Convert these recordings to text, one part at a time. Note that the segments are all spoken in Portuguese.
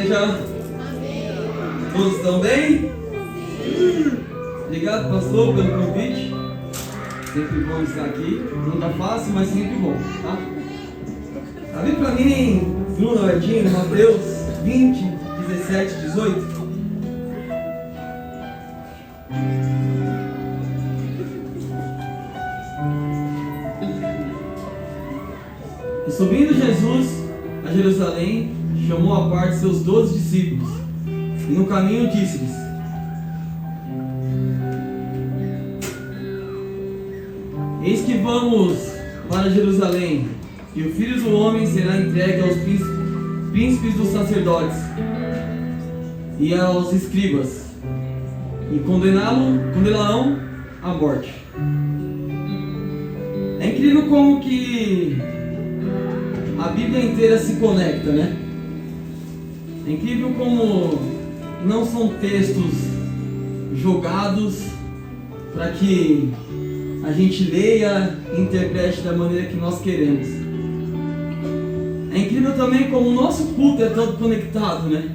igreja? Amém. Todos estão bem? Obrigado, pastor, pelo convite. Sempre bom estar aqui. Não está fácil, mas sempre bom, tá? Abre para mim, Bruno, Edinho, Mateus 20, 17, 18. E subindo Jesus a Jerusalém, chamou à parte seus 12 discípulos, e no caminho disse-lhes: Eis que vamos para Jerusalém, e o Filho do Homem será entregue aos príncipes dos sacerdotes e aos escribas, e condená-lo à morte. É incrível como que a Bíblia inteira se conecta, né? É incrível como não são textos jogados para que a gente leia e interprete da maneira que nós queremos. É incrível também como o nosso culto é todo conectado, né?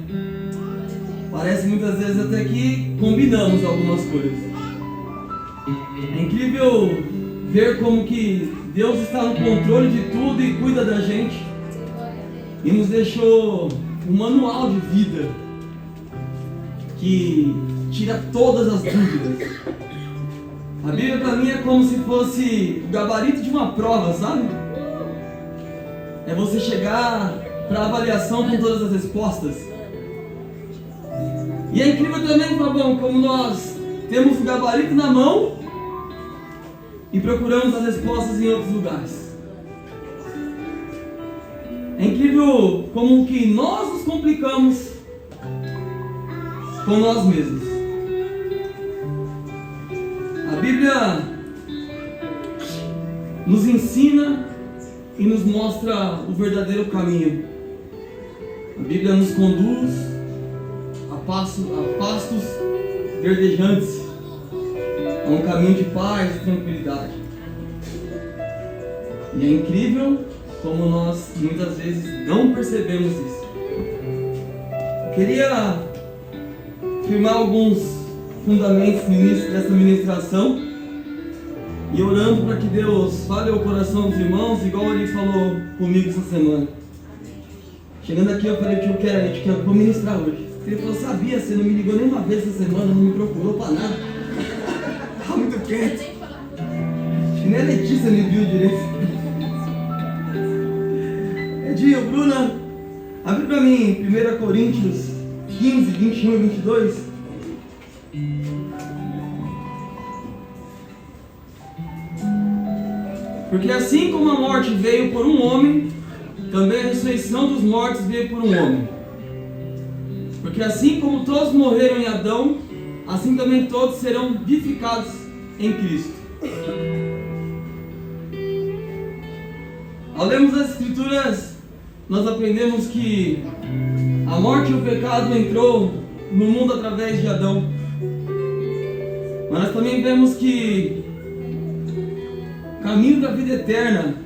Parece muitas vezes até que combinamos algumas coisas. É incrível ver como que Deus está no controle de tudo e cuida da gente. E nos deixou um manual de vida que tira todas as dúvidas. A Bíblia para mim é como se fosse o gabarito de uma prova, sabe? É você chegar para a avaliação com todas as respostas. E é incrível também, Fabão, como nós temos o gabarito na mão e procuramos as respostas em outros lugares. É incrível como que nós nos complicamos com nós mesmos. A Bíblia nos ensina e nos mostra o verdadeiro caminho. A Bíblia nos conduz a pastos verdejantes, a um caminho de paz e tranquilidade. E é incrível como nós muitas vezes não percebemos isso. Eu queria firmar alguns fundamentos no início dessa ministração e orando para que Deus fale ao coração dos irmãos, igual ele falou comigo essa semana. Chegando aqui eu falei: tio, eu vou ministrar hoje. Ele falou: sabia, você não me ligou nenhuma vez essa semana, não me procurou para nada. Tá muito quente. Acho que nem a Letícia me viu direito. Edinho, Bruna, abre para mim 1 Coríntios 15, 21 e 22. Porque assim como a morte veio por um homem, também a ressurreição dos mortos veio por um homem. Porque assim como todos morreram em Adão, assim também todos serão vivificados em Cristo. Ao lermos as Escrituras, nós aprendemos que a morte e o pecado entrou no mundo através de Adão. Mas nós também vemos que o caminho da vida eterna,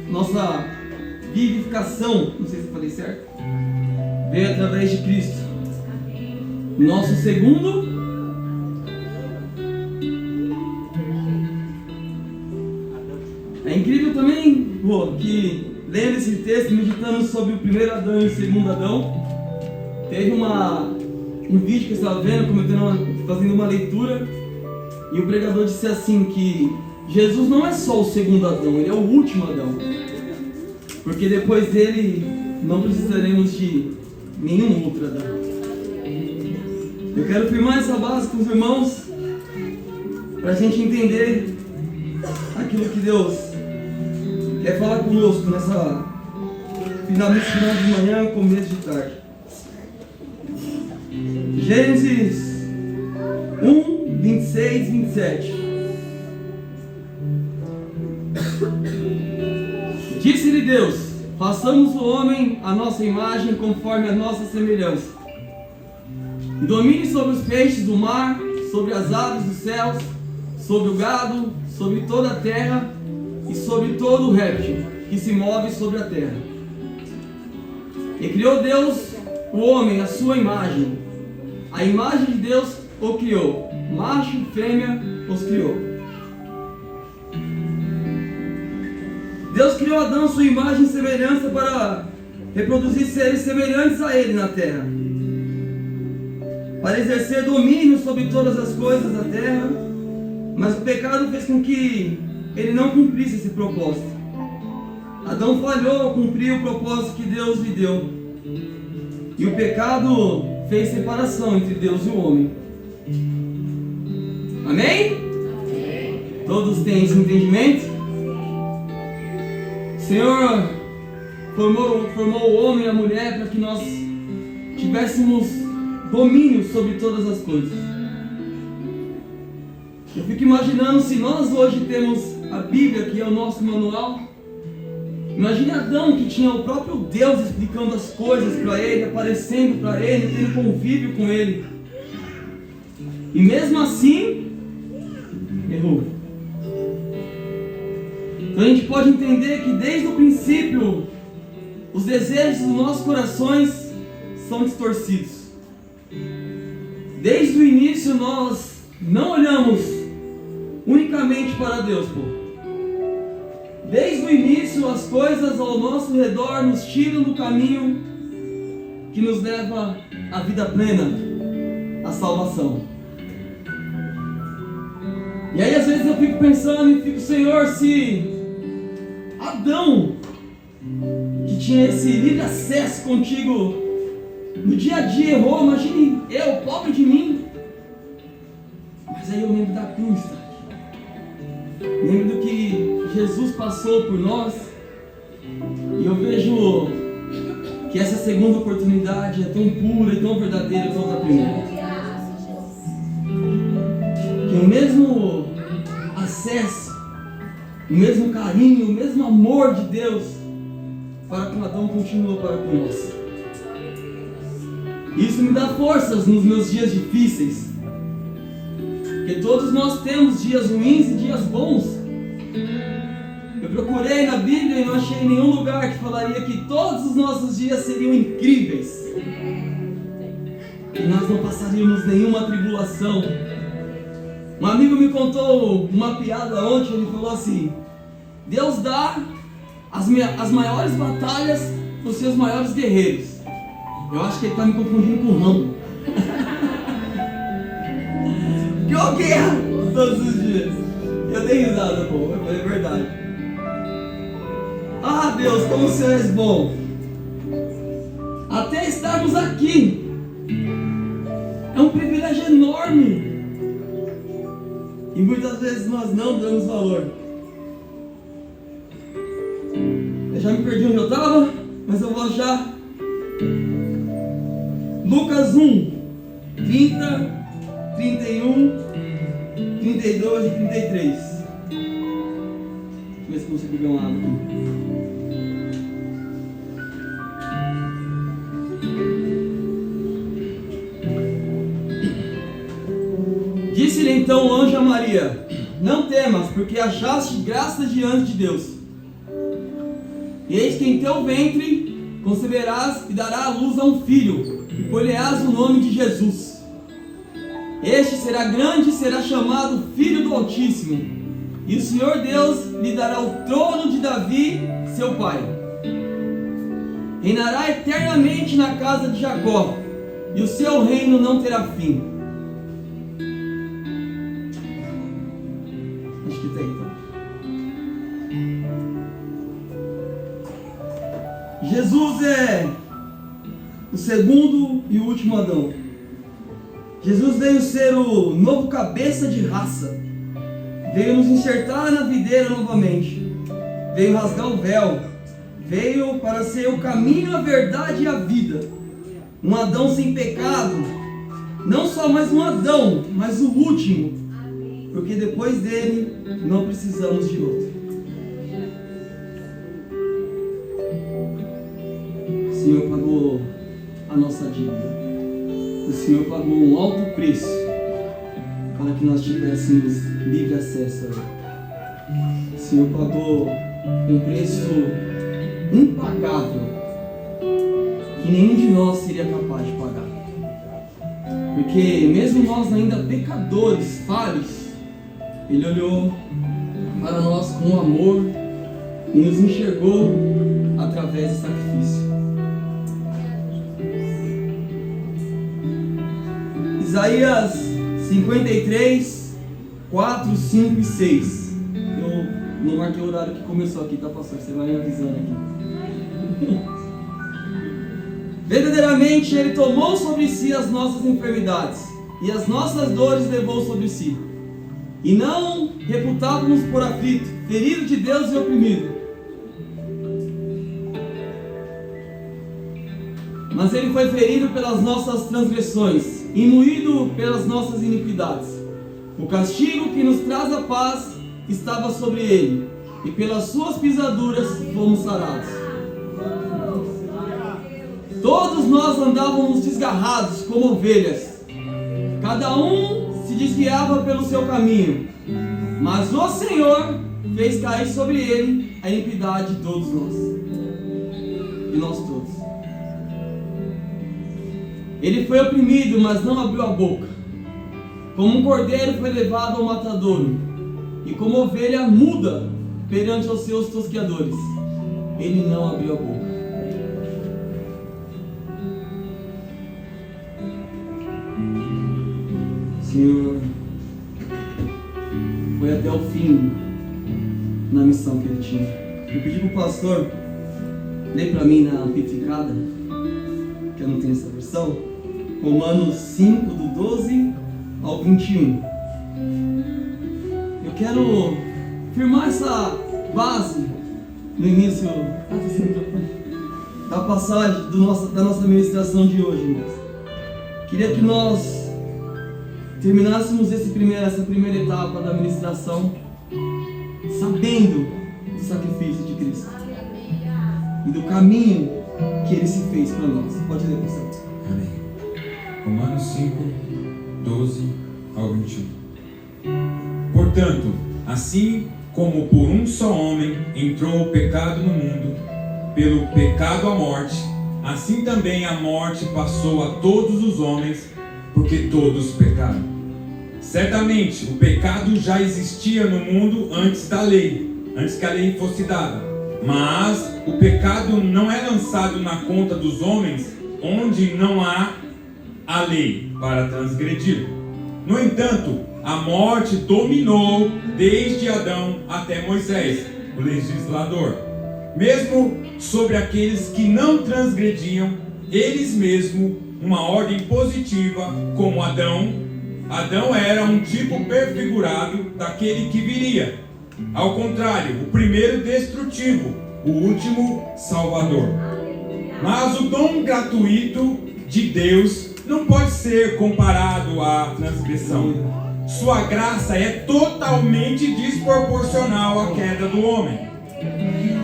nossa vivificação, não sei se eu falei certo, veio através de Cristo. Nosso segundo é incrível também, que lendo esse texto, meditando sobre o primeiro Adão e o segundo Adão, teve um vídeo que eu estava vendo, fazendo uma leitura, e o pregador disse assim que Jesus não é só o segundo Adão, ele é o último Adão, porque depois dele não precisaremos de nenhum outro Adão. Eu quero firmar essa base com os irmãos para a gente entender aquilo que Deus quer falar conosco nessa final de manhã, começo de tarde. Gênesis 1, 26, 27. Disse-lhe Deus: façamos o homem à nossa imagem, conforme a nossa semelhança, e domine sobre os peixes do mar, sobre as aves dos céus, sobre o gado, sobre toda a terra e sobre todo o réptil que se move sobre a terra. E criou Deus o homem, a sua imagem. A imagem de Deus o criou. Macho e fêmea os criou. Deus criou Adão à sua imagem e semelhança para reproduzir seres semelhantes a ele na terra, para exercer domínio sobre todas as coisas da terra, mas o pecado fez com que ele não cumprisse esse propósito. Adão falhou ao cumprir o propósito que Deus lhe deu, e o pecado fez separação entre Deus e o homem. Amém? Amém. Todos têm esse entendimento? O Senhor formou o homem e a mulher para que nós tivéssemos domínio sobre todas as coisas. Eu fico imaginando, se nós hoje temos a Bíblia, que é o nosso manual, imagine Adão, que tinha o próprio Deus explicando as coisas para ele, aparecendo para ele, tendo convívio com ele, e mesmo assim errou. Então a gente pode entender que desde o princípio os desejos dos nossos corações são distorcidos. Desde o início nós não olhamos unicamente para Deus, Desde o início as coisas ao nosso redor nos tiram do caminho que nos leva à vida plena, à salvação. E aí às vezes eu fico pensando e fico, Senhor, se Adão, que tinha esse livre acesso contigo, no dia a dia errou, imagine eu, pobre de mim. Mas aí eu lembro da cruz, lembro do que Jesus passou por nós, e eu vejo que essa segunda oportunidade é tão pura e tão verdadeira quanto a primeira. Que o mesmo acesso, o mesmo carinho, o mesmo amor de Deus para com Adão continua para com nós. Isso me dá forças nos meus dias difíceis, porque todos nós temos dias ruins e dias bons. Eu procurei na Bíblia e não achei em nenhum lugar que falaria que todos os nossos dias seriam incríveis, que nós não passaríamos nenhuma tribulação. Um amigo me contou uma piada ontem, ele falou assim: Deus dá as maiores batalhas para os seus maiores guerreiros. Eu acho que ele está me confundindo com o Rambo. Que eu guerra todos os dias. Eu dei risada, é verdade. Ah, Deus, como o Senhor é bom. Até estarmos aqui é um privilégio enorme. E muitas vezes nós não damos valor. Eu já me perdi onde eu estava, mas eu vou achar. Lucas 1, 30, 31, 32 e 33. Deixa eu ver se eu consigo pegar uma água aqui. Disse-lhe então o anjo a Maria: Não temas, porque achaste graça diante de Deus. E eis que em teu ventre conceberás e dará à luz a um filho, e pôr-lhe-ás o nome de Jesus. Este será grande e será chamado Filho do Altíssimo, e o Senhor Deus lhe dará o trono de Davi, seu pai. Reinará eternamente na casa de Jacó, e o seu reino não terá fim. Acho que tem, então. Jesus é o segundo e último Adão. Jesus veio ser o novo cabeça de raça. Veio nos enxertar na videira novamente. Veio rasgar o véu. Veio para ser o caminho, a verdade e a vida. Um Adão sem pecado. Não só mais um Adão, mas o último. Porque depois dele não precisamos de outro. O Senhor pagou a nossa dívida. O Senhor pagou um alto preço para que nós tivéssemos livre acesso a Ele. O Senhor pagou um preço impagável, que nenhum de nós seria capaz de pagar. Porque mesmo nós ainda pecadores, falhos, Ele olhou para nós com amor e nos enxergou através do sacrifício. Isaías 53, 4, 5 e 6. Eu não marquei o horário que começou aqui, tá, pastor? Você vai me avisando aqui. Verdadeiramente Ele tomou sobre si as nossas enfermidades e as nossas dores levou sobre si. E não reputávamos por aflito, ferido de Deus e oprimido. Mas Ele foi ferido pelas nossas transgressões e moído pelas nossas iniquidades. O castigo que nos traz a paz estava sobre Ele, e pelas suas pisaduras fomos sarados. Todos nós andávamos desgarrados como ovelhas, cada um se desviava pelo seu caminho, mas o Senhor fez cair sobre Ele a iniquidade de todos nós, e nós todos. Ele foi oprimido, mas não abriu a boca. Como um cordeiro foi levado ao matadouro, e como ovelha muda perante os seus tosqueadores, Ele não abriu a boca. O Senhor foi até o fim na missão que Ele tinha. Eu pedi para o pastor ler para mim na amplificada, que eu não tenho essa versão, Romanos 5, do 12 ao 21. Eu quero firmar essa base no início da passagem da nossa ministração de hoje, irmãos. Queria que nós terminássemos essa primeira etapa da ministração sabendo do sacrifício de Cristo e do caminho que Ele se fez para nós. Pode ler, pastor. Amém. Romanos 5, 12 ao 21. Portanto, assim como por um só homem entrou o pecado no mundo, pelo pecado a morte, assim também a morte passou a todos os homens, porque todos pecaram. Certamente o pecado já existia no mundo antes da lei, antes que a lei fosse dada. Mas o pecado não é lançado na conta dos homens onde não há a lei para transgredir. No entanto, a morte dominou desde Adão até Moisés, o legislador, mesmo sobre aqueles que não transgrediam eles mesmos uma ordem positiva como Adão. Adão era um tipo perfigurado daquele que viria. Ao contrário, o primeiro destrutivo, o último salvador. Mas o dom gratuito de Deus não pode ser comparado à transgressão. Sua graça é totalmente desproporcional à queda do homem.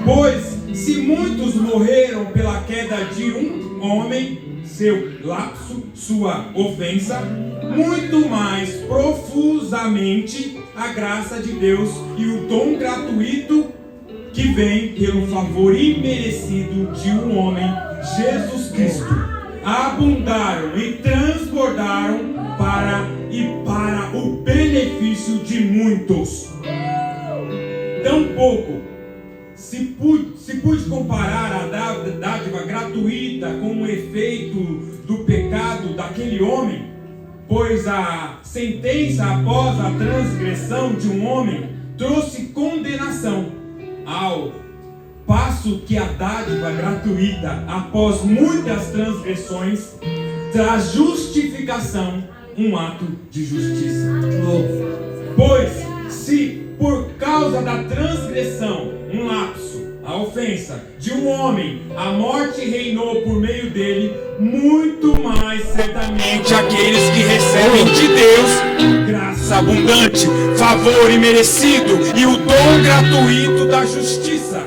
Pois, se muitos morreram pela queda de um homem, seu lapso, sua ofensa, muito mais profusamente a graça de Deus e o dom gratuito que vem pelo favor imerecido de um homem, Jesus Cristo, abundaram e transbordaram para o benefício de muitos. Tampouco se pude comparar a dádiva gratuita com o efeito do pecado daquele homem, pois a sentença após a transgressão de um homem trouxe condenação, ao passo que a dádiva gratuita, após muitas transgressões, traz justificação, um ato de justiça. Pois se por causa da transgressão, um lapso, a ofensa de um homem, a morte reinou por meio dele, muito mais certamente aqueles que recebem de Deus graça abundante, favor imerecido e o dom gratuito da justiça,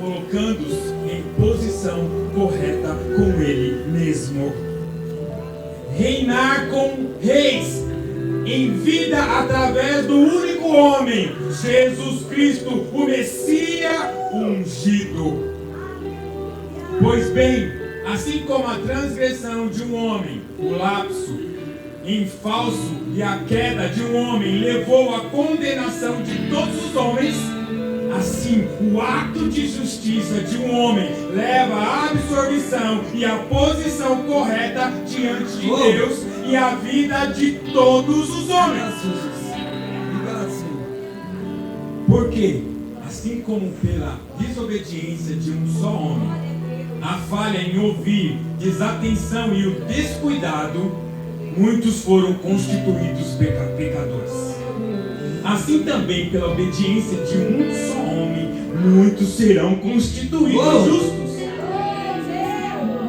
colocando-os em posição correta com Ele mesmo. Reinar com reis em vida através do único homem, Jesus Cristo, o Messias ungido. Pois bem, Assim como a transgressão de um homem, o lapso em falso e a queda de um homem levou à condenação de todos os homens, assim o ato de justiça de um homem leva à absolvição e à posição correta diante de Deus e à vida de todos os homens. Porque, assim como pela desobediência de um só homem, a falha em ouvir, desatenção e o descuidado, muitos foram constituídos pecadores. Assim também, pela obediência de um só homem, muitos serão constituídos justos,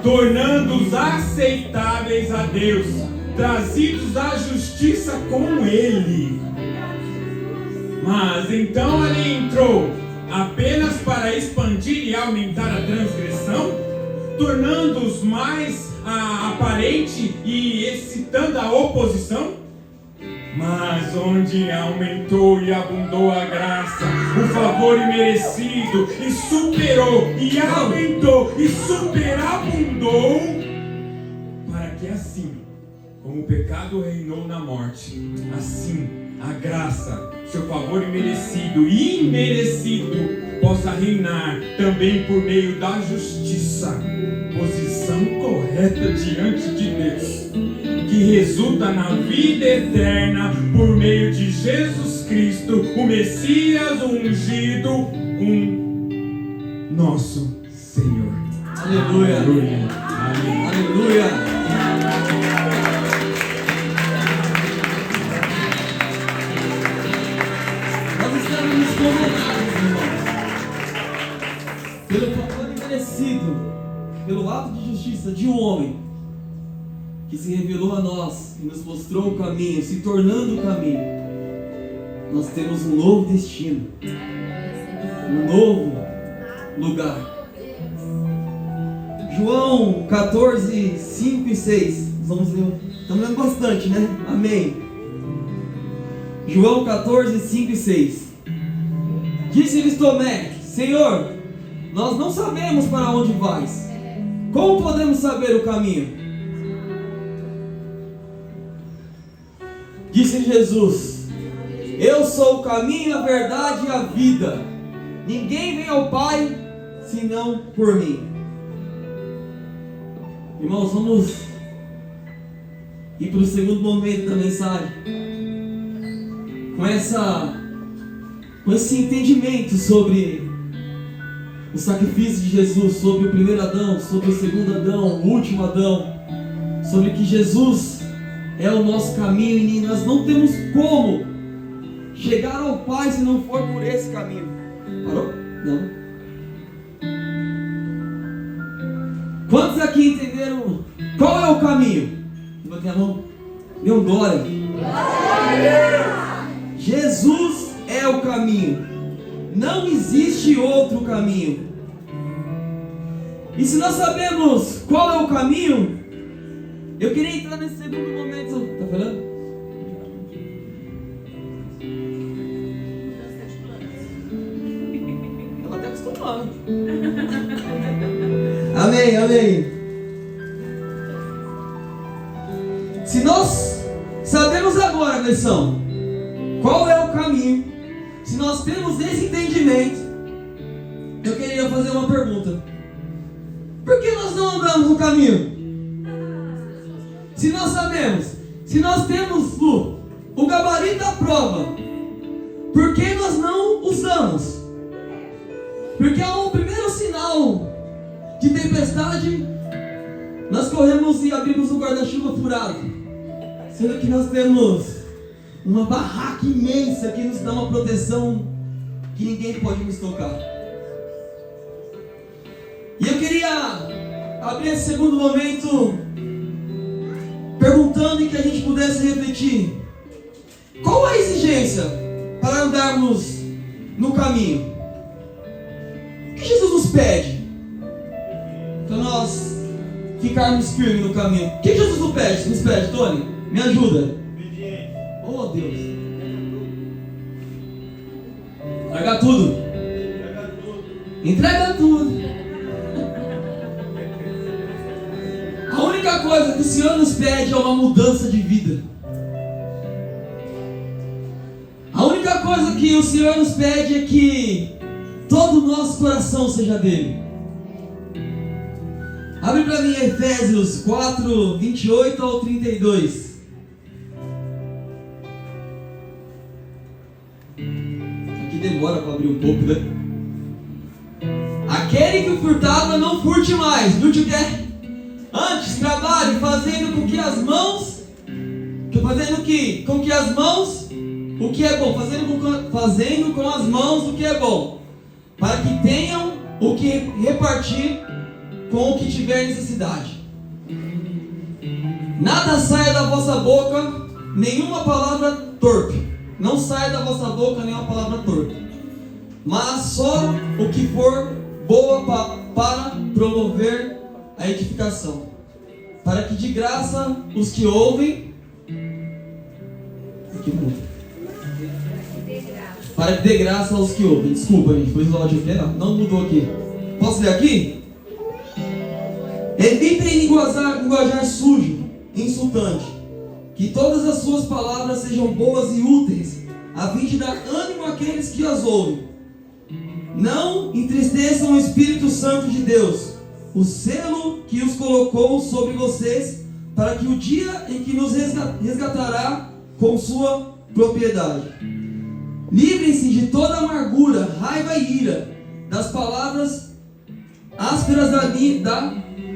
tornando-os aceitáveis a Deus, trazidos à justiça com Ele. Mas então ele entrou apenas para expandir e aumentar a transgressão, tornando-os mais aparente e excitando a oposição. Mas onde aumentou e abundou a graça, o favor imerecido, e superou, e aumentou, e superabundou, para que assim, como o pecado reinou na morte, assim a graça, seu favor imerecido e imerecido, possa reinar também por meio da justiça, posição correta diante de Deus, que resulta na vida eterna por meio de Jesus Cristo, o Messias ungido, nosso Senhor. Aleluia. Aleluia. Aleluia. Nós estamos condenados, irmãos, pelo favor imerecido, pelo ato de justiça de um homem que se revelou a nós e nos mostrou o caminho, se tornando o caminho. Nós temos um novo destino, um novo lugar. João 14, 5 e 6. Vamos ler, estamos lendo bastante, né? Amém. João 14, 5 e 6. Disse-lhes Tomé: Senhor, nós não sabemos para onde vais. Como podemos saber o caminho? Disse Jesus: Eu sou o caminho, a verdade e a vida. Ninguém vem ao Pai senão por mim. Irmãos, vamos ir para o segundo momento da mensagem. Com esse entendimento sobre o sacrifício de Jesus, sobre o primeiro Adão, sobre o segundo Adão, o último Adão, sobre que Jesus é o nosso caminho e nós não temos como chegar ao Pai se não for por esse caminho. Parou? Não. Quantos aqui entenderam qual é o caminho? Levante a mão. Meu glória. Jesus é o caminho. Não existe outro caminho. E se nós sabemos qual é o caminho, eu queria entrar nesse segundo momento. Tá falando? Ela está acostumando. Amém, amém. Se nós sabemos agora, Gleison, qual é o caminho, se nós temos esse entendimento, eu queria fazer uma pergunta: por que nós não andamos no caminho? Se nós sabemos, se nós temos o gabarito da prova, por que nós não usamos? Porque ao primeiro sinal de tempestade, nós corremos e abrimos o guarda-chuva furado, sendo que nós temos uma barraca imensa que nos dá uma proteção que ninguém pode nos tocar. E eu queria abrir esse segundo momento perguntando e que a gente pudesse refletir: qual a exigência para andarmos no caminho? O que Jesus nos pede para nós ficarmos firmes no caminho? O que Jesus nos pede, Tony? Me ajuda. Oh Deus. Largar tudo. Entrega tudo. única coisa que o Senhor nos pede é uma mudança de vida. A única coisa que o Senhor nos pede é que todo o nosso coração seja dele. Abre para mim Efésios 4, 28 ao 32. Aqui demora para abrir um pouco, né? Aquele que furtava, não furte mais. Furte o quê? Antes, trabalhe fazendo com que as mãos, o que é bom, fazendo com as mãos o que é bom, para que tenham o que repartir com o que tiver necessidade. Nada saia da vossa boca, nenhuma palavra torpe. Não saia da vossa boca nenhuma palavra torpe, mas só o que for boa para promover a edificação, para que de graça os que ouvem, para que dê graça aos que ouvem. Desculpa, gente, pois o áudio aqui não mudou aqui. Posso ler aqui? Evitem linguajar sujo, insultante, que todas as suas palavras sejam boas e úteis, a fim de dar ânimo àqueles que as ouvem. Não entristeçam o Espírito Santo de Deus, o selo que os colocou sobre vocês, para que o dia em que nos resgatará com sua propriedade. Livrem-se de toda amargura, raiva e ira, das palavras ásperas da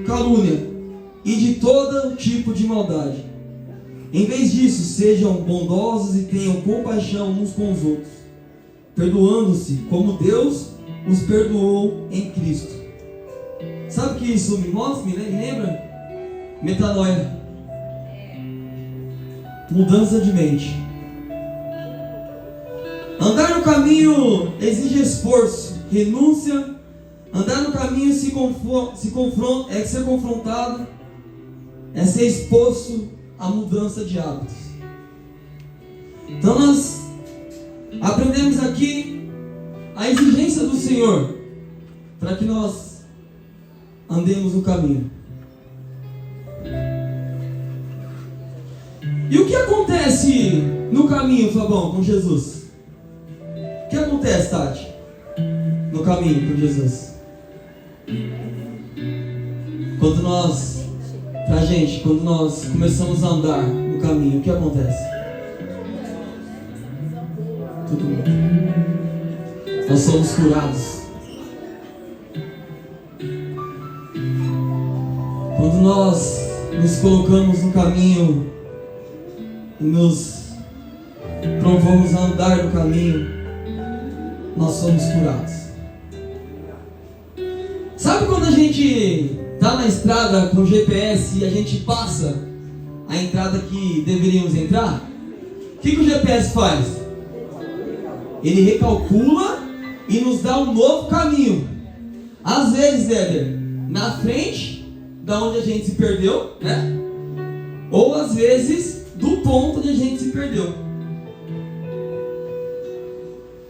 calúnia e de todo tipo de maldade. Em vez disso, sejam bondosos e tenham compaixão uns com os outros, perdoando-se como Deus os perdoou em Cristo. Sabe o que isso me mostra? Me lembra? Metanoia. Mudança de mente. Andar no caminho exige esforço, renúncia. Andar no caminho ser confrontado, é ser exposto à mudança de hábitos. Então nós aprendemos aqui a exigência do Senhor para que nós andemos no caminho. E o que acontece no caminho, Fabão, com Jesus? O que acontece, Tati, no caminho com Jesus? Quando nós começamos a andar no caminho, o que acontece? Tudo muda. Nós somos curados. Quando nós nos colocamos no caminho e nos provamos a andar no caminho, nós somos curados. Sabe quando a gente está na estrada com o GPS e a gente passa a entrada que deveríamos entrar? O que o GPS faz? Ele recalcula e nos dá um novo caminho. Às vezes, Éder, na frente da onde a gente se perdeu, né? Ou às vezes do ponto onde a gente se perdeu.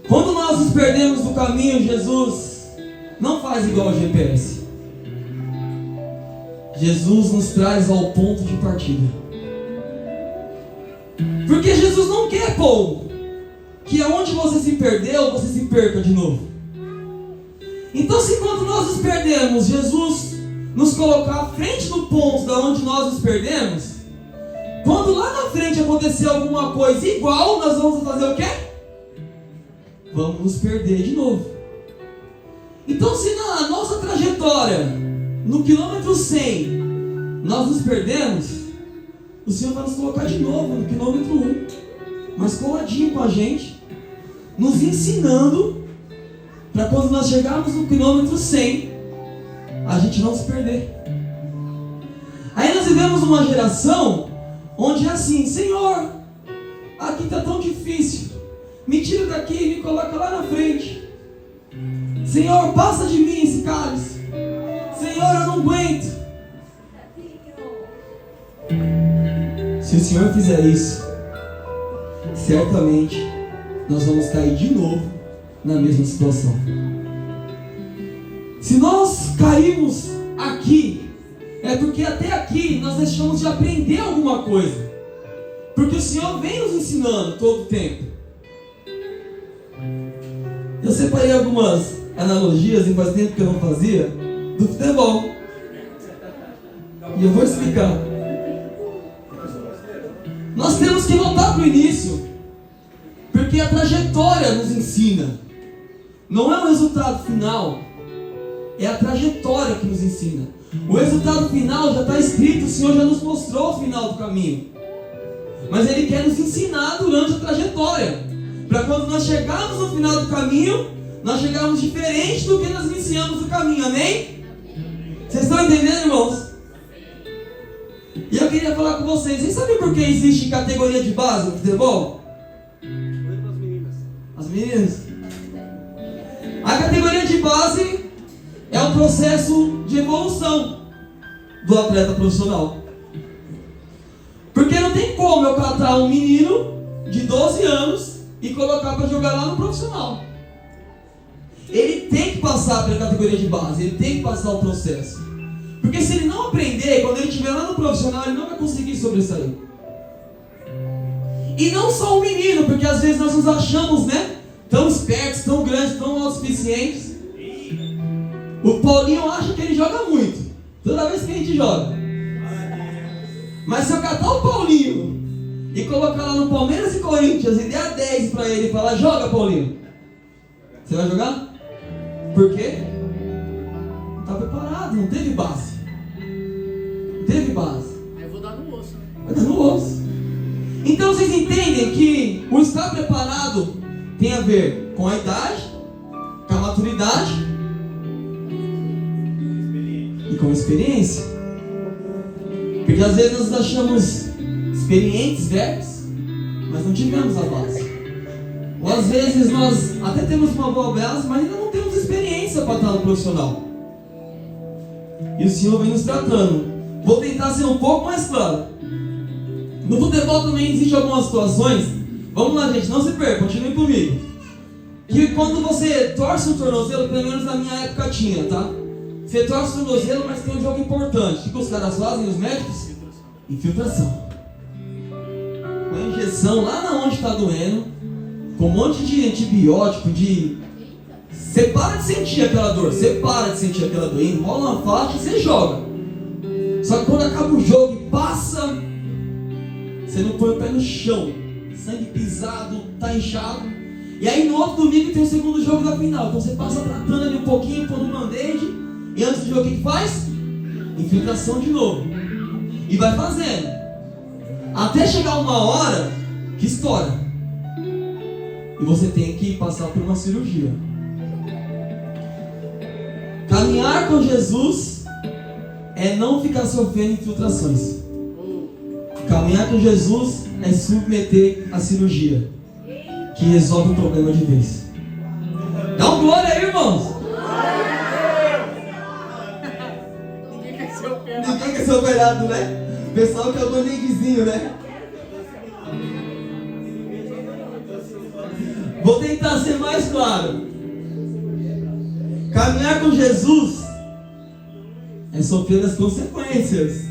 Quando nós nos perdemos do caminho, Jesus não faz igual ao GPS. Jesus nos traz ao ponto de partida. Porque Jesus não quer, povo, que aonde você se perdeu, você se perca de novo. Então, se quando nós nos perdemos, Jesus nos colocar à frente do ponto da onde nós nos perdemos, quando lá na frente acontecer alguma coisa igual, nós vamos fazer o quê? Vamos nos perder de novo. Então, se na nossa trajetória, no quilômetro 100, nós nos perdemos, o Senhor vai nos colocar de novo no quilômetro 1, mas coladinho com a gente, nos ensinando para quando nós chegarmos no quilômetro 100, a gente não se perder. Aí nós vivemos uma geração onde é assim: Senhor, aqui está tão difícil, me tira daqui e me coloca lá na frente. Senhor, passa de mim esse cálice. Senhor, eu não aguento. Se o Senhor fizer isso, certamente nós vamos cair de novo na mesma situação. Se nós caímos aqui, é porque até aqui nós deixamos de aprender alguma coisa. Porque o Senhor vem nos ensinando todo o tempo. Eu separei algumas analogias, e faz tempo que eu não fazia, do futebol. E eu vou explicar. Nós temos que voltar para o início, porque a trajetória nos ensina. Não é o resultado final, é a trajetória que nos ensina. O resultado final já está escrito, o Senhor já nos mostrou o final do caminho. Mas Ele quer nos ensinar durante a trajetória, para quando nós chegarmos no final do caminho, nós chegarmos diferente do que nós iniciamos o caminho, amém? Vocês estão entendendo, irmãos? E eu queria falar com vocês sabem por que existe categoria de base no futebol? As meninas? A categoria de base é o processo de evolução do atleta profissional. Porque não tem como eu catar um menino de 12 anos e colocar para jogar lá no profissional. Ele tem que passar pela categoria de base, ele tem que passar o processo. Porque se ele não aprender, quando ele estiver lá no profissional, ele não vai conseguir sobressair. E não só o menino, porque às vezes nós nos achamos, tão espertos, tão grandes, tão autossuficientes. O Paulinho acha que ele joga muito, toda vez que a gente joga. Mas se eu catar o Paulinho e colocar lá no Palmeiras e Corinthians e der 10 para ele e falar, joga, Paulinho, você vai jogar? Por quê? Não está preparado, não teve base. Não teve base. Aí eu vou dar no osso. Vai dar no osso. Então vocês entendem que o estar preparado tem a ver com a idade, com a maturidade e com a experiência. Porque às vezes nós achamos experientes, velhos, mas não tivemos a base. Ou às vezes nós até temos uma boa base, mas ainda não temos experiência para estar no profissional. E o Senhor vem nos tratando. Vou tentar ser um pouco mais claro. No futebol também existem algumas situações. Vamos lá, gente, não se perca, continue comigo. Que quando você torce o tornozelo, pelo menos na minha época tinha, tá? Você torce o tornozelo, mas tem um jogo importante. O que os caras fazem, os médicos? Infiltração. Com injeção lá na onde está doendo, com um monte de antibiótico, Você para de sentir aquela dor, enrola uma faixa e você joga. Só que quando acaba o jogo e passa, você não põe o pé no chão, sangue pisado, tá inchado. E aí no outro domingo tem o segundo jogo da final. Então você passa tratando ali um pouquinho, põe um band-aid, e antes do jogo o que faz? Infiltração de novo. E vai fazendo. Até chegar uma hora que estoura. E você tem que passar por uma cirurgia. Caminhar com Jesus é não ficar sofrendo infiltrações. Caminhar com Jesus é submeter a cirurgia, que resolve o problema de vez. Dá um glória aí, irmãos. Ninguém quer ser operado. Ninguém quer ser operado, né? O pessoal que é o bandeizinho, né? Vou tentar ser mais claro. Caminhar com Jesus é sofrer as consequências.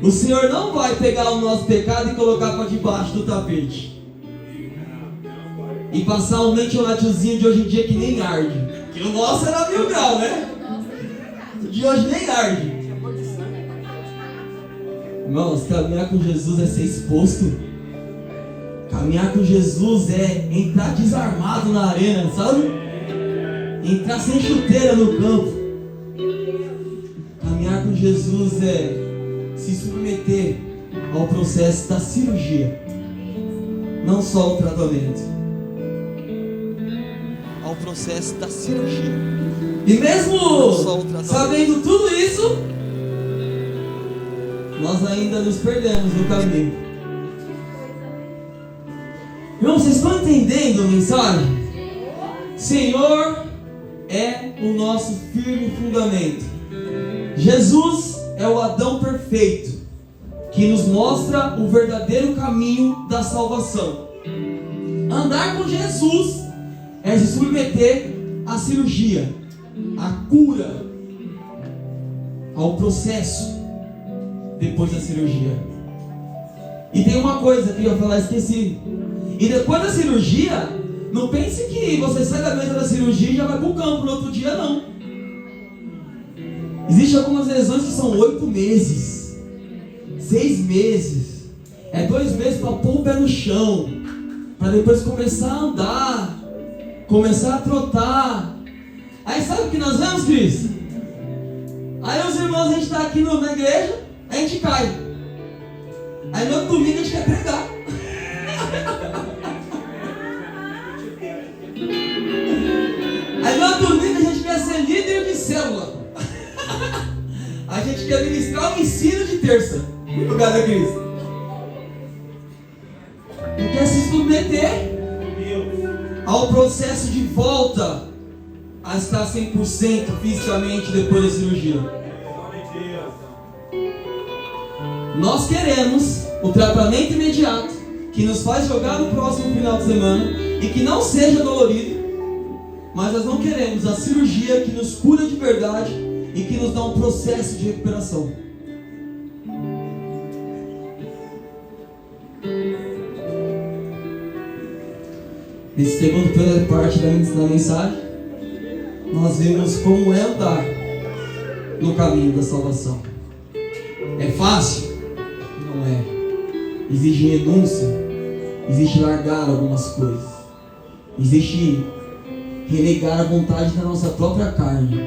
O Senhor não vai pegar o nosso pecado e colocar para debaixo do tapete e passar um metiolatozinho de hoje em dia que nem arde. Que o nosso era 1000 graus, né? O de hoje nem arde. Irmãos, caminhar com Jesus é ser exposto. Caminhar com Jesus é entrar desarmado na arena, sabe? Entrar sem chuteira no campo. Caminhar com Jesus é se submeter ao processo da cirurgia, não só o tratamento, ao processo da cirurgia. E mesmo sabendo tudo isso, nós ainda nos perdemos no caminho. Irmão, vocês estão entendendo a mensagem? Senhor é o nosso firme fundamento. Jesus é o Adão perfeito, que nos mostra o verdadeiro caminho da salvação. Andar com Jesus é se submeter à cirurgia, à cura, ao processo depois da cirurgia. E tem uma coisa que eu ia falar, esqueci. E depois da cirurgia, não pense que você sai da mesa da cirurgia e já vai pro campo no outro dia, não. Existem algumas lesões que são 8 meses, 6 meses, 2 meses para pôr o pé no chão, para depois começar a andar, começar a trotar. Aí sabe o que nós vemos, Cris? Aí os irmãos, a gente está aqui na igreja, a gente cai. Aí no outro domingo a gente quer pregar. Aí no outro domingo a gente quer ser líder de célula. A gente quer ministrar o ensino de terça no lugar da Cris. Não quer se submeter ao processo de volta a estar 100% fisicamente depois da cirurgia. Nós queremos o tratamento imediato que nos faz jogar no próximo final de semana e que não seja dolorido, mas nós não queremos a cirurgia que nos cura de verdade e que nos dá um processo de recuperação. Nesse segundo parte da mensagem, nós vemos como é andar no caminho da salvação. É fácil? Não é. Exige renúncia, exige largar algumas coisas, existe renegar a vontade da nossa própria carne,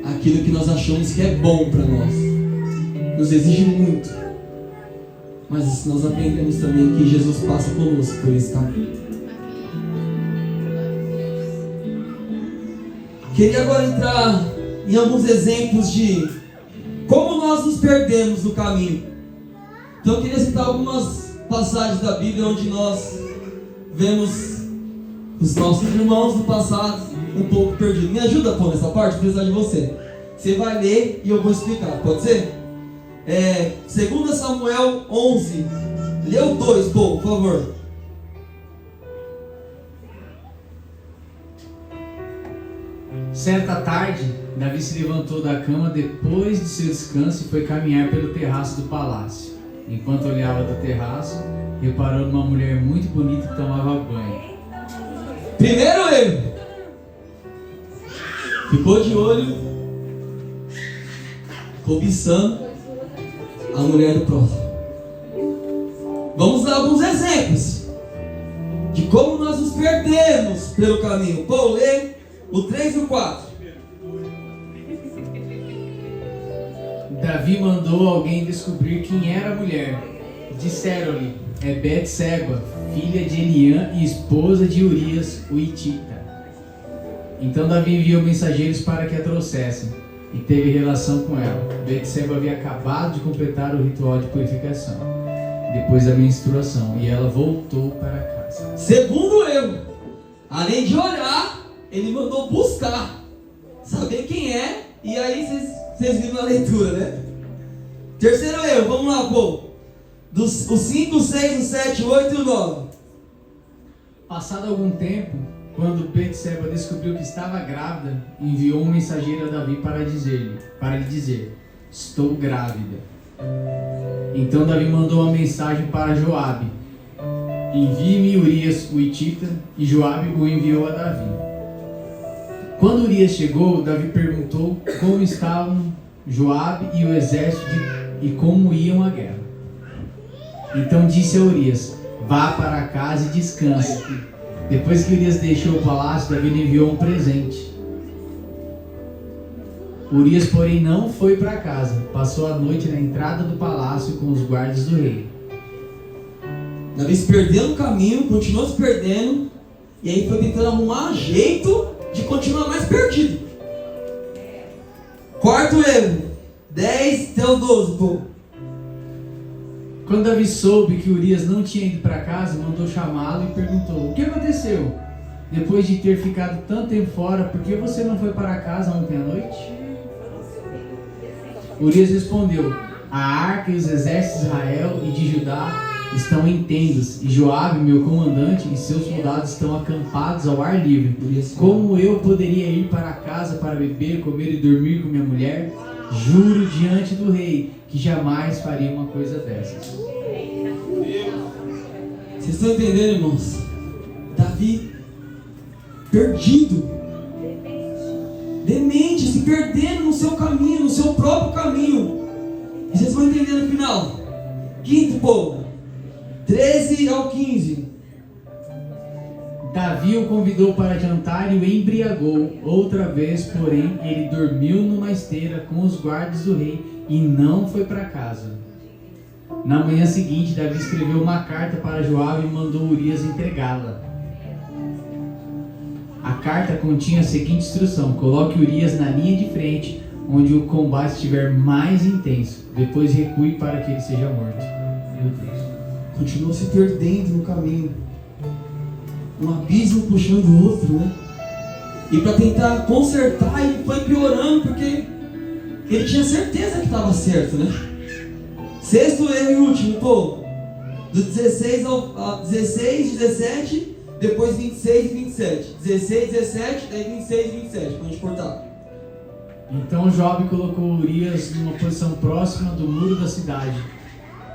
aquilo que nós achamos que é bom para nós. Nos exige muito, mas nós aprendemos também que Jesus passa conosco por esse caminho. Queria agora entrar em alguns exemplos de como nós nos perdemos no caminho. Então eu queria citar algumas passagens da Bíblia onde nós vemos os nossos irmãos do passado um pouco perdidos. Me ajuda a pôr nessa parte, vou precisar de você. Você vai ler e eu vou explicar, pode ser? 2 Samuel 11. Lê o 2, por favor. Certa tarde, Davi se levantou da cama depois de seu descanso e foi caminhar pelo terraço do palácio. Enquanto olhava do terraço, reparou numa mulher muito bonita que tomava banho. Primeiro erro. Ficou de olho, cobiçando a mulher do próximo. Vamos dar alguns exemplos de como nós nos perdemos pelo caminho. Pô, lê o 3 e o 4. Davi mandou alguém descobrir quem era a mulher. Disseram-lhe: é Betseba, filha de Eliã e esposa de Urias, o Hitita. Então Davi enviou mensageiros para que a trouxessem e teve relação com ela. Betseba havia acabado de completar o ritual de purificação depois da menstruação e ela voltou para casa. Segundo erro, além de olhar, ele mandou buscar, saber quem é, e aí vocês viram na leitura, né? Terceiro erro, vamos lá, pô. Os 5, 6, o 7, o 8 e o 9. Passado algum tempo, quando Betseba descobriu que estava grávida, enviou um mensageiro a Davi para lhe dizer: estou grávida. Então Davi mandou uma mensagem para Joabe: envie-me Urias o Hitita, e Joabe o enviou a Davi. Quando Urias chegou, Davi perguntou como estavam Joabe e o exército e como iam à guerra. Então disse a Urias: vá para casa e descanse. Depois que Urias deixou o palácio, Davi lhe enviou um presente. Urias, porém, não foi para casa. Passou a noite na entrada do palácio com os guardas do rei. Davi se perdeu no caminho, continuou se perdendo, e aí foi tentando arrumar jeito de continuar mais perdido. Quarto erro, 10 até o 12, pô. Quando Davi soube que Urias não tinha ido para casa, mandou chamá-lo e perguntou: o que aconteceu? Depois de ter ficado tanto tempo fora, por que você não foi para casa ontem à noite? Urias respondeu: a arca e os exércitos de Israel e de Judá estão em tendas, e Joabe, meu comandante, e seus soldados estão acampados ao ar livre. Como eu poderia ir para casa para beber, comer e dormir com minha mulher? Juro diante do rei que jamais faria uma coisa dessas. Vocês estão entendendo, irmãos? Davi perdido, demente, se perdendo no seu caminho, no seu próprio caminho. E vocês vão entender no final. Quinto povo, 13 ao 15. Davi o convidou para jantar e o embriagou. Outra vez, porém, ele dormiu numa esteira com os guardas do rei e não foi para casa. Na manhã seguinte, Davi escreveu uma carta para Joabe e mandou Urias entregá-la. A carta continha a seguinte instrução: coloque Urias na linha de frente, onde o combate estiver mais intenso. Depois recue para que ele seja morto. Meu Deus. Continuou se perdendo no caminho. Um abismo puxando o outro, né? E para tentar consertar, ele foi piorando, porque ele tinha certeza que estava certo, né? Sexto erro e último, pô. Do 16 ao 16, 17, depois 26 e 27. 16, 17, daí 26 e 27, pra gente cortar. Então Joabe colocou Urias numa posição próxima do muro da cidade,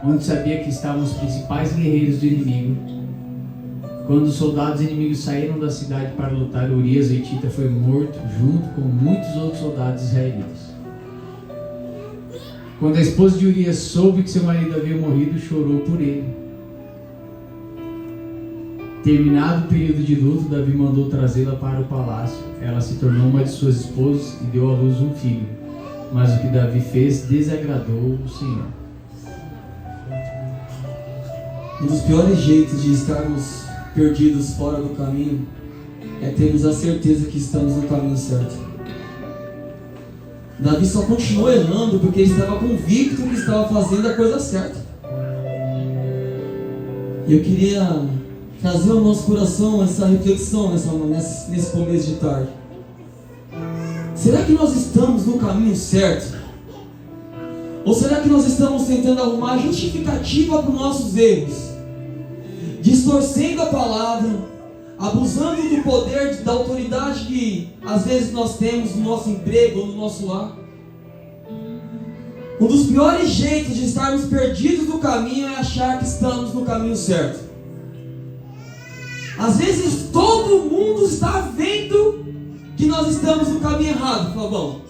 onde sabia que estavam os principais guerreiros do inimigo. Quando os soldados inimigos saíram da cidade para lutar, Urias o Hitita foi morto junto com muitos outros soldados israelitas. Quando a esposa de Urias soube que seu marido havia morrido, chorou por ele. Terminado o período de luto, Davi mandou trazê-la para o palácio. Ela se tornou uma de suas esposas e deu à luz um filho. Mas o que Davi fez desagradou o Senhor. Um dos piores jeitos de estarmos perdidos fora do caminho é termos a certeza que estamos no caminho certo. Davi só continuou errando porque ele estava convicto que estava fazendo a coisa certa. E eu queria trazer ao nosso coração essa reflexão nesse começo de tarde. Será que nós estamos no caminho certo? Ou será que nós estamos tentando arrumar justificativa para os nossos erros? Distorcendo a palavra, abusando do poder, da autoridade que às vezes nós temos no nosso emprego ou no nosso lar. Um dos piores jeitos de estarmos perdidos no caminho é achar que estamos no caminho certo. Às vezes todo mundo está vendo que nós estamos no caminho errado, Fabão.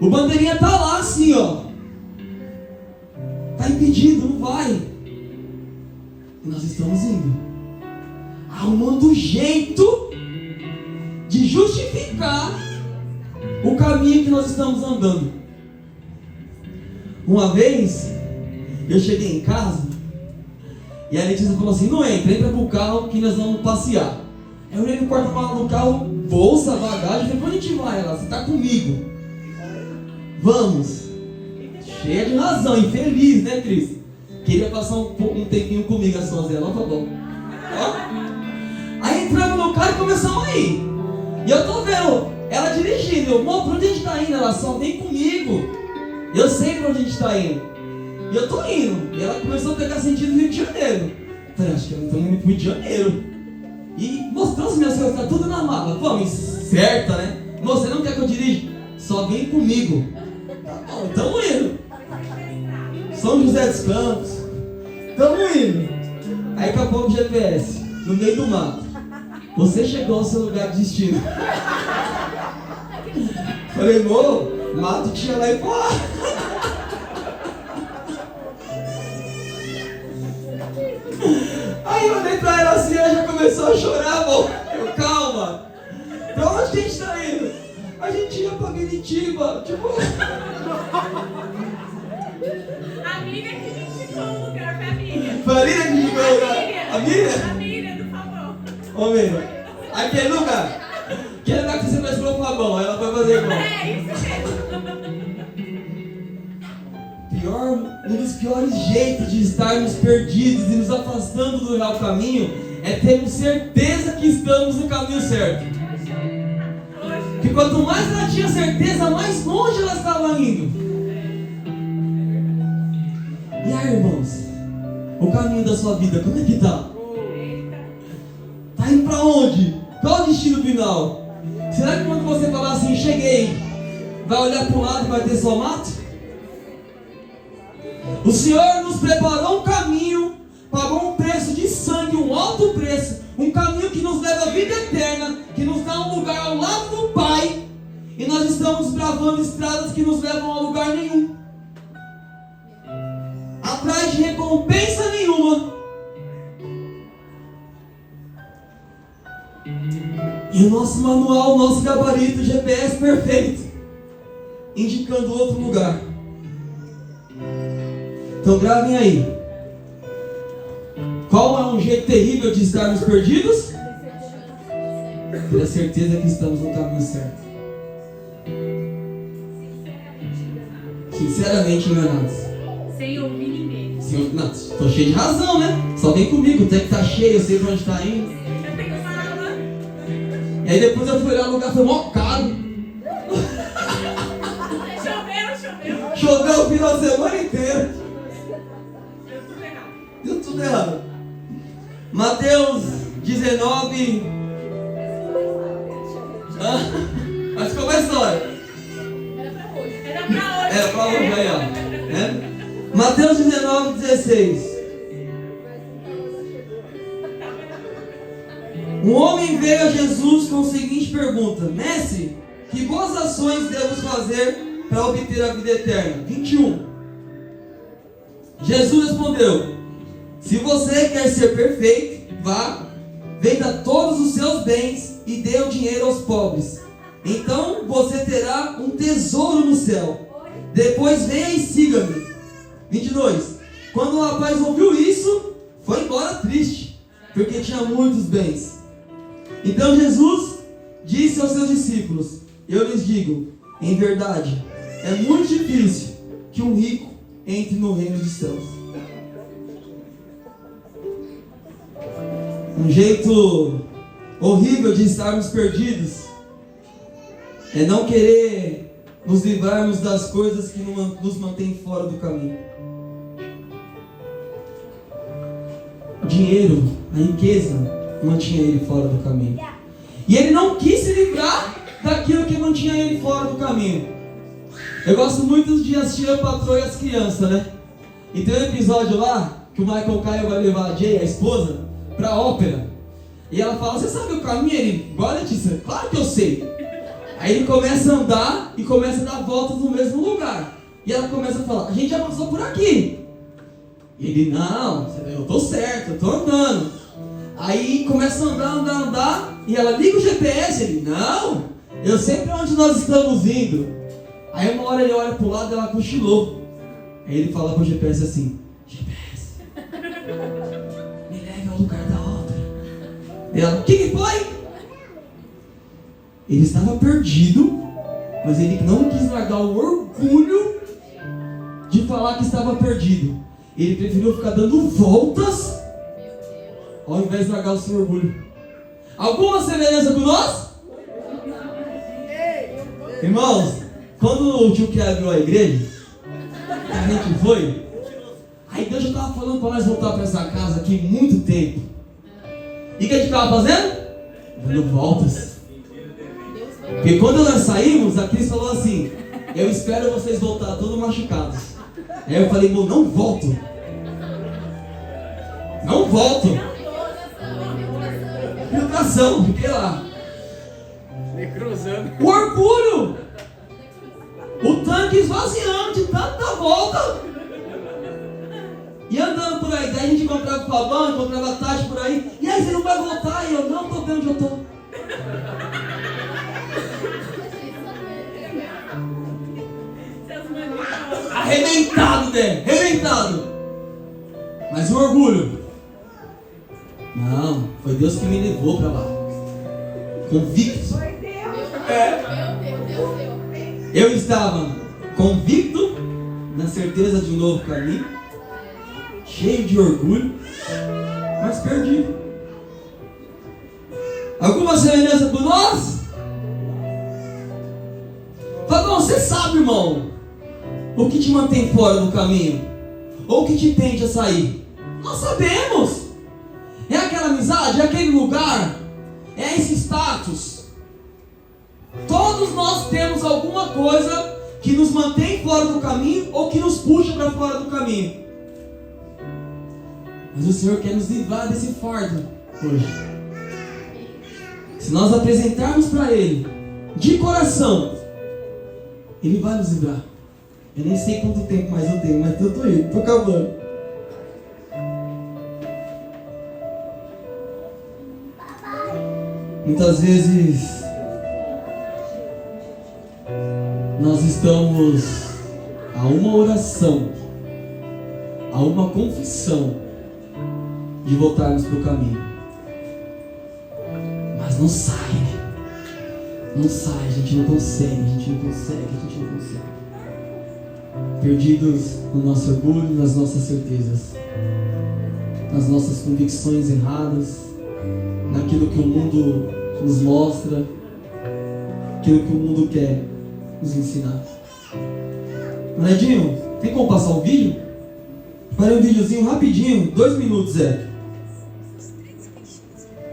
O bandeirinha está lá assim, ó. Está impedido, não vai. E nós estamos indo, arrumando jeito de justificar o caminho que nós estamos andando. Uma vez, eu cheguei em casa e a Letícia falou assim: não entra pro carro que nós vamos passear. Aí eu olhei no porta-malas do carro, bolsa, bagagem, falei: pra onde a gente vai? Ela: você tá comigo. Vamos. Cheia de razão, infeliz, né, Cris? Queria passar um tempinho comigo, a Sonzela, tá bom. Ó. Aí entramos no carro e começamos a ir. E eu tô vendo ela dirigindo. Eu: amor, pra onde a gente tá indo? Ela: só vem comigo. Eu sei pra onde a gente tá indo. E eu tô indo. E ela começou a pegar sentido no Rio de Janeiro. Eu falei: acho que eu não tô indo pro Rio de Janeiro. E mostrou as minhas coisas, tá tudo na mala. Vamos, certa, né? Você não quer que eu dirija? Só vem comigo. Tá bom, tamo indo. São José dos Campos. Tamo indo. Aí daqui a pouco o GPS, no meio do mato. Você chegou ao seu lugar de destino. Falei: amor, mato tinha lá e fora. Aí eu olhei pra ela assim, ela já começou a chorar, amor. Eu: calma. Pra onde a gente tá indo? A gente ia pra Biritiba, tipo... A Miriam que me indicou o lugar, foi a Miriam. Foi a Miriam que me indicou o lugar? A Miriam? A Miriam, do favor. Ô, Miriam, aquele lugar que você mais falou o Fabão, ela vai fazer igual. É, isso mesmo. Um dos piores jeitos de estarmos perdidos e nos afastando do real caminho é termos certeza que estamos no caminho certo. Porque quanto mais ela tinha certeza, mais longe ela estava indo. E aí, irmãos, o caminho da sua vida, como é que tá? Tá indo pra onde? Qual é o destino final? Será que quando você falar assim: cheguei, vai olhar para o lado e vai ter só mato? O Senhor nos preparou um caminho, pagou um preço de sangue, um alto preço, um caminho que nos leva à vida eterna, que nos dá um lugar ao lado do Pai, e nós estamos bravando estradas que nos levam a lugar nenhum, atrás de recompensa nenhuma. E o nosso manual, o nosso gabarito, GPS perfeito, indicando outro lugar. Então gravem aí. Qual é um jeito terrível de estarmos perdidos? Ter a certeza que estamos no caminho certo. Sinceramente enganados. Sem ouvir ninguém. Não, estou cheio de razão, né? Só vem comigo, o tempo está cheio, eu sei pra onde está indo. Eu tenho uma aula. E aí depois eu fui olhar o lugar, foi mó caro. Choveu. Choveu o final de semana inteiro. Deu tudo errado. Deu tudo errado. Mateus 19. Mas ficou uma história. Era pra hoje. É, pra hoje aí, ó. Né? Mateus 19, 16. Um homem veio a Jesus com a seguinte pergunta: Mestre, que boas ações devo fazer para obter a vida eterna? 21. Jesus respondeu: se você quer ser perfeito, vá, venda todos os seus bens e dê o dinheiro aos pobres. Então você terá um tesouro no céu. Depois venha e siga-me. 22. Quando o rapaz ouviu isso, foi embora triste, porque tinha muitos bens. Então Jesus disse aos seus discípulos: eu lhes digo, em verdade, é muito difícil que um rico entre no reino dos céus. Um jeito horrível de estarmos perdidos é não querer nos livrarmos das coisas que nos mantêm fora do caminho. O dinheiro, a riqueza, mantinha ele fora do caminho. E ele não quis se livrar daquilo que mantinha ele fora do caminho. Eu gosto muito de assistir a Patroa e as Crianças, né? E tem um episódio lá que o Michael Caio vai levar a Jay, a esposa, pra ópera. E ela fala: você sabe o caminho? Ele: igual a Letícia, claro que eu sei. Aí ele começa a andar e começa a dar voltas no mesmo lugar. E ela começa a falar: a gente já passou por aqui. E ele: não, eu tô certo, eu tô andando. Aí começa a andar, e ela liga o GPS. Ele: não, eu sei pra onde nós estamos indo. Aí uma hora ele olha pro lado e ela cochilou. Aí ele fala pro GPS assim: GPS, me leve ao lugar da outra. E ela: o que foi? Ele estava perdido, mas ele não quis largar o orgulho de falar que estava perdido. Ele preferiu ficar dando voltas ao invés de largar o seu orgulho. Alguma semelhança com nós? Irmãos, quando o tio que abriu a igreja, a gente foi, aí Deus já estava falando para nós voltar para essa casa aqui muito tempo. E o que a gente estava fazendo? Dando voltas. Porque quando nós saímos, a Cris falou assim: eu espero vocês voltar todos machucados. Aí eu falei: irmão, não volto. Não volto. Filtração, fiquei lá. Cruzando. O orgulho. O tanque esvaziando de tanta volta. E andando por aí. Daí a gente encontrava o Fabão, encontrava a Tati por aí. E aí, você não vai voltar? E eu: não, tô bem onde eu tô. Arrebentado, né? Arrebentado. Mas o orgulho: não, foi Deus que me levou pra lá. Convicto. Eu estava convicto, na certeza de um novo caminho, cheio de orgulho, mas perdido. Alguma semelhança com nós? Fabão, você sabe, irmão, o que te mantém fora do caminho? Ou o que te tende a sair? Nós sabemos. É aquela amizade, é aquele lugar, é esse status. Todos nós temos alguma coisa que nos mantém fora do caminho ou que nos puxa para fora do caminho. Mas o Senhor quer nos livrar desse fardo hoje. Se nós apresentarmos para Ele de coração, Ele vai nos livrar. Eu nem sei quanto tempo mais eu tenho, mas eu tô indo, tô acabando. Muitas vezes nós estamos a uma oração, a uma confissão de voltarmos para o caminho. Mas não sai, não sai, a gente não consegue. Perdidos no nosso orgulho, nas nossas certezas, nas nossas convicções erradas, naquilo que o mundo nos mostra, aquilo que o mundo quer nos ensinar. Nedinho, tem como passar um vídeo? Preparei um videozinho rapidinho, 2 minutos, Zé,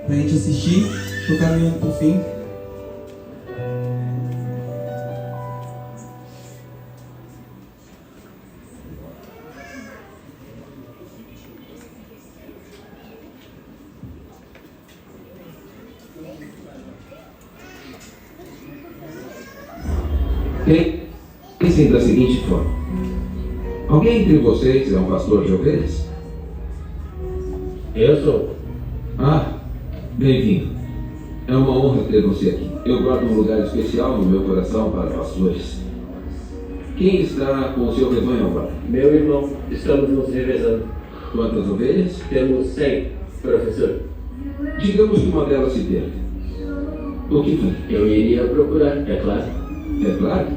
pra gente assistir. Tô caminhando pro fim. Pensem da seguinte forma: alguém entre vocês é um pastor de ovelhas? Eu sou. Ah, bem-vindo. É uma honra ter você aqui. Eu guardo um lugar especial no meu coração para pastores. Quem está com o seu rebanho agora? Meu irmão, estamos nos revezando. Quantas ovelhas? Temos 100, professor. Digamos que uma delas se perca. O que foi? Eu iria procurar, é claro. É claro.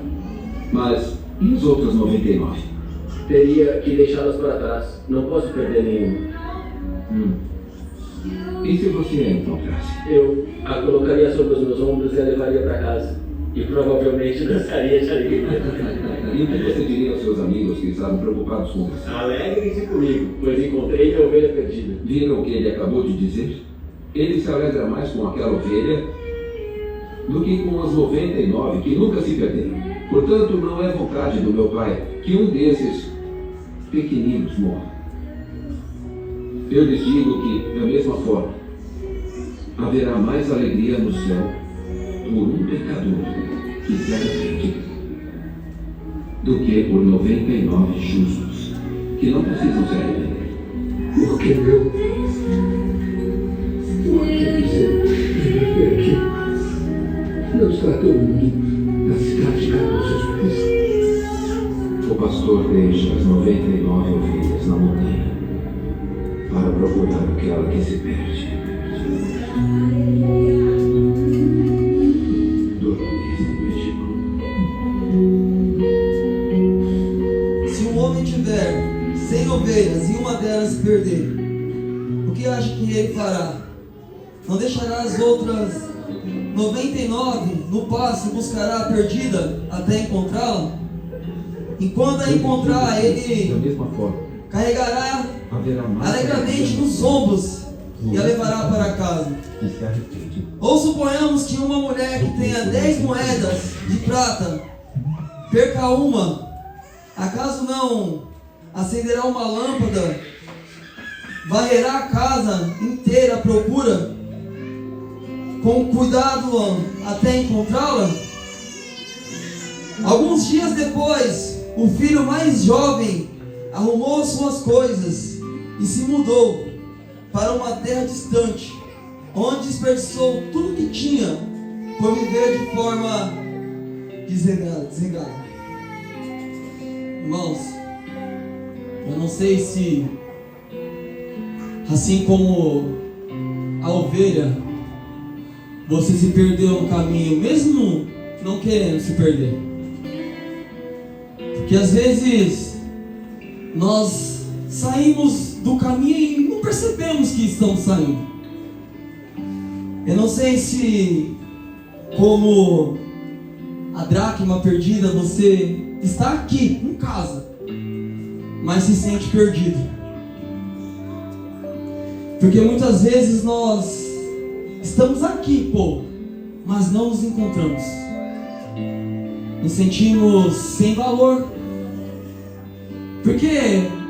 Mas e os outros 99? Teria que deixá-las para trás. Não posso perder nenhum. E se você a encontrasse? Eu a colocaria sobre os meus ombros e a levaria para casa. E provavelmente dançaria de alegria. E o que você diria aos seus amigos que estavam preocupados com isso? Alegrem-se comigo, pois encontrei minha ovelha perdida. Viram o que ele acabou de dizer? Ele se alegra mais com aquela ovelha do que com as 99 que nunca se perderam. Portanto, não é vontade do meu Pai que um desses pequeninos morra. Eu lhes digo que, da mesma forma, haverá mais alegria no céu por um pecador que se arrepende do que por 99 justos que não precisam se arrepender. Porque meu Deus, por que você veio aqui? Não está todo mundo na cidade de seus pais. O pastor deixa as 99 ovelhas na montanha para procurar aquela que se perde. Se um homem tiver 100 ovelhas e uma delas se perder, o que acha que ele fará? Não deixará as outras 99 no passo e buscará a perdida até encontrá-la? Enquanto a encontrar, ele Da mesma forma, carregará haverá mais alegremente nos ombros e a levará para casa. que se arrepende. Ou suponhamos que uma mulher que tenha 10 moedas de prata perca uma, acaso não acenderá uma lâmpada, varrerá a casa inteira à procura, com cuidado até encontrá-la? Alguns dias depois, o filho mais jovem arrumou suas coisas e se mudou para uma terra distante, onde desperdiçou tudo que tinha por viver de forma desregrada. Irmãos, eu não sei se, assim como a ovelha, você se perdeu no caminho, mesmo não querendo se perder. Porque às vezes nós saímos do caminho e não percebemos que estamos saindo. Eu não sei se, como a dracma perdida, você está aqui em casa, mas se sente perdido. Porque muitas vezes nós estamos aqui, mas não nos encontramos. nos sentimos sem valor. Porque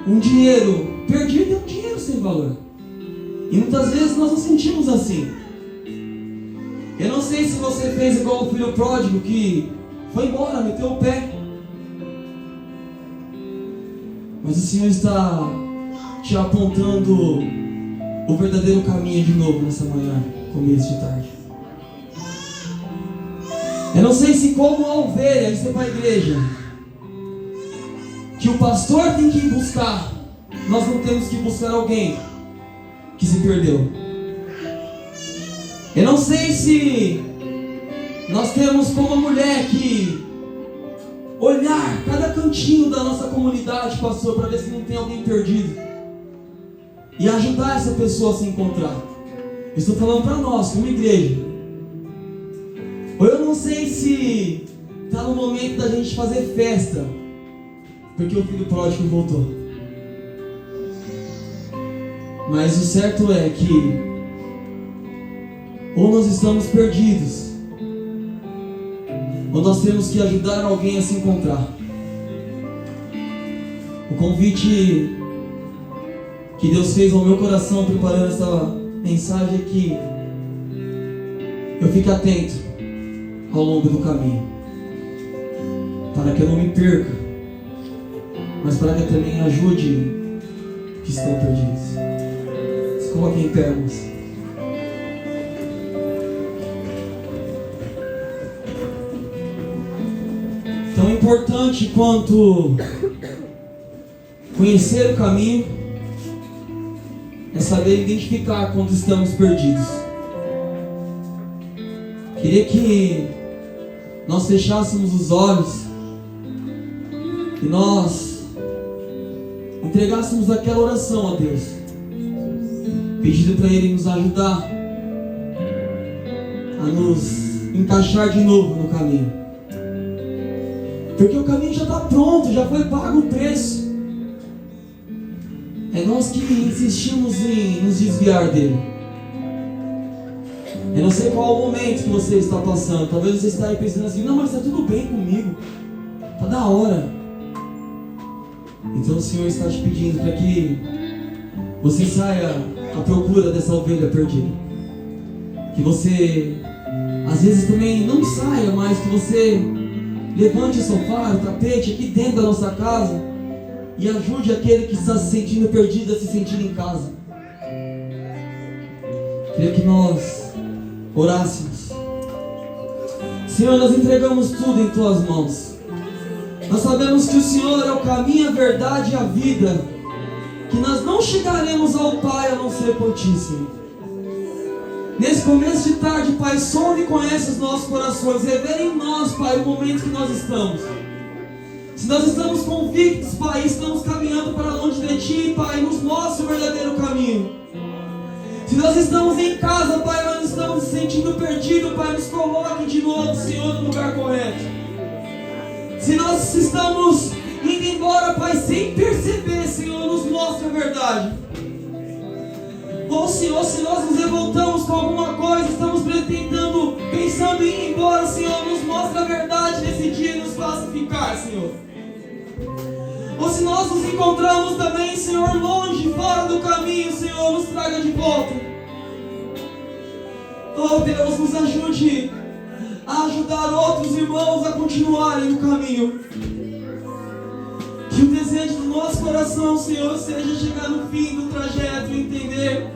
um dinheiro perdido é um dinheiro sem valor. E muitas vezes nós nos sentimos assim. Eu não sei se você fez igual o filho pródigo que foi embora, meteu o pé. Mas o Senhor está te apontando o verdadeiro caminho de novo nessa manhã, começo de tarde. Eu não sei se como a ovelha, você vai à igreja, que o pastor tem que ir buscar, nós não temos que buscar alguém que se perdeu. Eu não sei se nós temos como a mulher que olhar cada cantinho da nossa comunidade, pastor, para ver se não tem alguém perdido e ajudar essa pessoa a se encontrar. Eu estou falando para nós, como igreja. Ou eu não sei se está no momento da gente fazer festa porque o filho pródigo voltou. Mas o certo é que ou nós estamos perdidos, ou nós temos que ajudar alguém a se encontrar. O convite que Deus fez ao meu coração preparando essa mensagem é que eu fique atento ao longo do caminho, para que eu não me perca, mas para que eu também ajude os que estão perdidos. Se coloquem em pé, moça. Tão importante quanto conhecer o caminho é saber identificar quando estamos perdidos. Queria que nós fechássemos os olhos e nós entregássemos aquela oração a Deus, pedindo para Ele nos ajudar a nos encaixar de novo no caminho. Porque o caminho já está pronto, já foi pago o preço. É nós que insistimos em nos desviar dele. Eu não sei qual é o momento que você está passando. Talvez você está aí pensando assim: não, mas está tudo bem comigo, está da hora. Então o Senhor está te pedindo para que você saia à procura dessa ovelha perdida. Que você, às vezes também não saia, mas que você levante o sofá, o tapete aqui dentro da nossa casa e ajude aquele que está se sentindo perdido a se sentir em casa. Queria que nós orássemos. Senhor, nós entregamos tudo em Tuas mãos. Nós sabemos que o Senhor é o caminho, a verdade e a vida, que nós não chegaremos ao Pai a não ser por Ti, Senhor. Nesse começo de tarde, Pai, sonde e conhece os nossos corações. Revela em nós, Pai, o momento que nós estamos. Se nós estamos convictos, Pai, estamos caminhando para longe de Ti, Pai, nos mostre o verdadeiro caminho. Se nós estamos em casa, Pai, nós estamos se sentindo perdidos, Pai, nos coloque de novo, Senhor, no lugar correto. Se nós estamos indo embora, Pai, sem perceber, Senhor, nos mostre a verdade. Ou Senhor, se nós nos revoltamos com alguma coisa, estamos pretendendo, pensando em ir embora, Senhor, nos mostre a verdade nesse dia e nos faça ficar, Senhor. Ou se nós nos encontramos também, Senhor, longe, fora do caminho, Senhor, nos traga de volta. Oh Deus, nos ajude a ajudar outros irmãos a continuarem no caminho. Que o desejo do nosso coração, Senhor, seja chegar no fim do trajeto e entender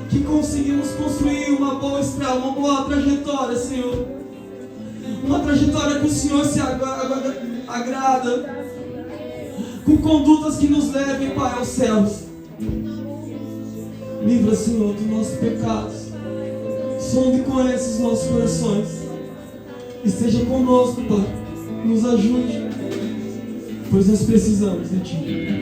que conseguimos construir uma boa estrada, uma boa trajetória, Senhor. Uma trajetória que o Senhor se agrada, com condutas que nos levem, Pai, aos céus. Livra, Senhor, dos nossos pecados. Sonde e conhece os nossos corações. Esteja conosco, Pai. Nos ajude, pois nós precisamos de Ti.